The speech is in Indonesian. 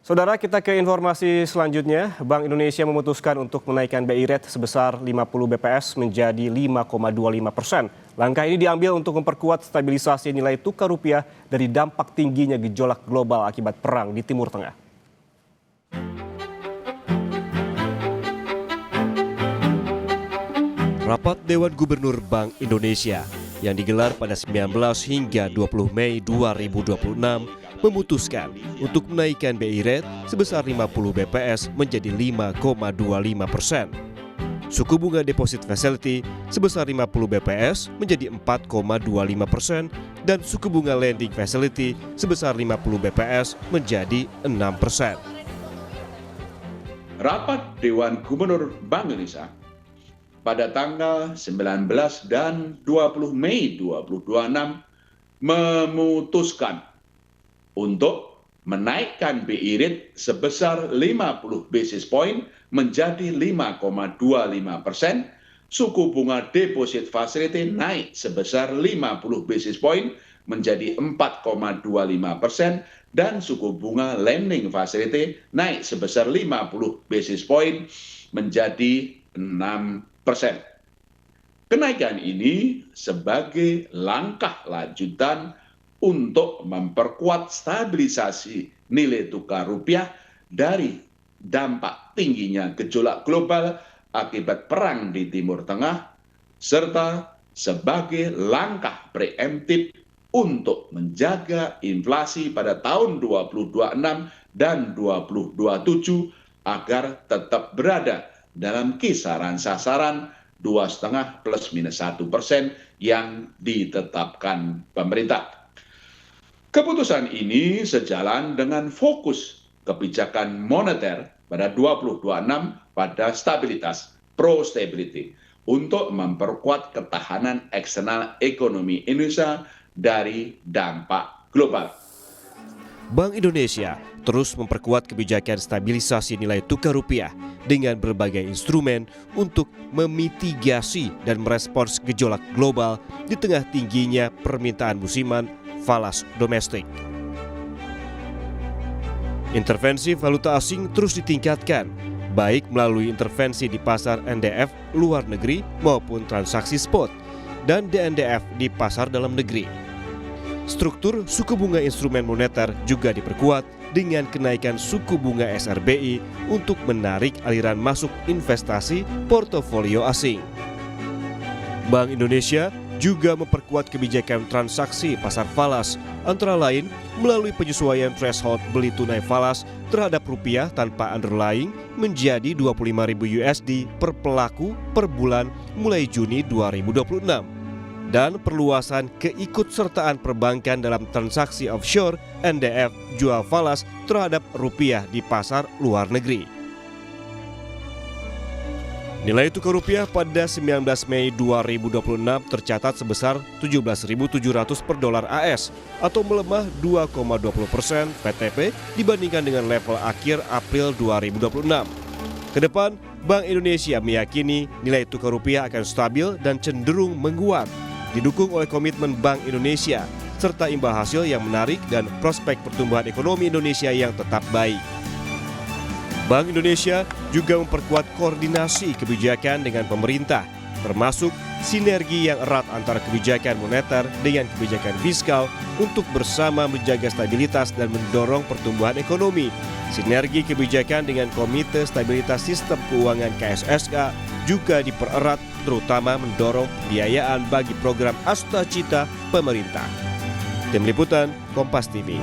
Saudara, kita ke informasi selanjutnya. Bank Indonesia memutuskan untuk menaikkan BI rate sebesar 50 BPS menjadi 5,25%. Langkah ini diambil untuk memperkuat stabilisasi nilai tukar rupiah dari dampak tingginya gejolak global akibat perang di Timur Tengah. Rapat Dewan Gubernur Bank Indonesia yang digelar pada 19 hingga 20 Mei 2026 memutuskan untuk menaikkan BI rate sebesar 50 BPS menjadi 5,25%. Suku bunga deposit facility sebesar 50 BPS menjadi 4,25% dan suku bunga lending facility sebesar 50 BPS menjadi 6%. Rapat Dewan Gubernur Bank Indonesia pada tanggal 19 dan 20 Mei 2026 memutuskan untuk menaikkan BI rate sebesar 50 basis point menjadi 5,25%, suku bunga deposit facility naik sebesar 50 basis point menjadi 4,25%, dan suku bunga lending facility naik sebesar 50 basis point menjadi 6%. Kenaikan ini sebagai langkah lanjutan untuk memperkuat stabilisasi nilai tukar rupiah dari dampak tingginya gejolak global akibat perang di Timur Tengah, serta sebagai langkah preemptif untuk menjaga inflasi pada tahun 2026 dan 2027 agar tetap berada dalam kisaran sasaran 2,5 plus minus 1% yang ditetapkan pemerintah. Keputusan ini sejalan dengan fokus kebijakan moneter pada 2026 pada stabilitas pro-stability untuk memperkuat ketahanan eksternal ekonomi Indonesia dari dampak global. Bank Indonesia terus memperkuat kebijakan stabilisasi nilai tukar rupiah dengan berbagai instrumen untuk memitigasi dan merespons gejolak global di tengah tingginya permintaan musiman falas domestik. Intervensi valuta asing terus ditingkatkan, baik melalui intervensi di pasar NDF luar negeri maupun transaksi spot dan DNDF di pasar dalam negeri. Struktur suku bunga instrumen moneter juga diperkuat dengan kenaikan suku bunga SRBI untuk menarik aliran masuk investasi portofolio asing. Bank Indonesia juga memperkuat kebijakan transaksi pasar falas, antara lain melalui penyesuaian threshold beli tunai falas terhadap rupiah tanpa underlying menjadi 25.000 USD per pelaku per bulan mulai Juni 2026, dan perluasan keikutsertaan perbankan dalam transaksi offshore NDF jual falas terhadap rupiah di pasar luar negeri. Nilai tukar rupiah pada 19 Mei 2026 tercatat sebesar 17.700 per dolar AS atau melemah 2,20% PTP dibandingkan dengan level akhir April 2026. Kedepan, Bank Indonesia meyakini nilai tukar rupiah akan stabil dan cenderung menguat, didukung oleh komitmen Bank Indonesia serta imbal hasil yang menarik dan prospek pertumbuhan ekonomi Indonesia yang tetap baik. Bank Indonesia juga memperkuat koordinasi kebijakan dengan pemerintah, termasuk sinergi yang erat antara kebijakan moneter dengan kebijakan fiskal untuk bersama menjaga stabilitas dan mendorong pertumbuhan ekonomi. Sinergi kebijakan dengan Komite Stabilitas Sistem Keuangan KSSK juga dipererat, terutama mendorong pembiayaan bagi program Asta Cita pemerintah. Tim Liputan, Kompas TV.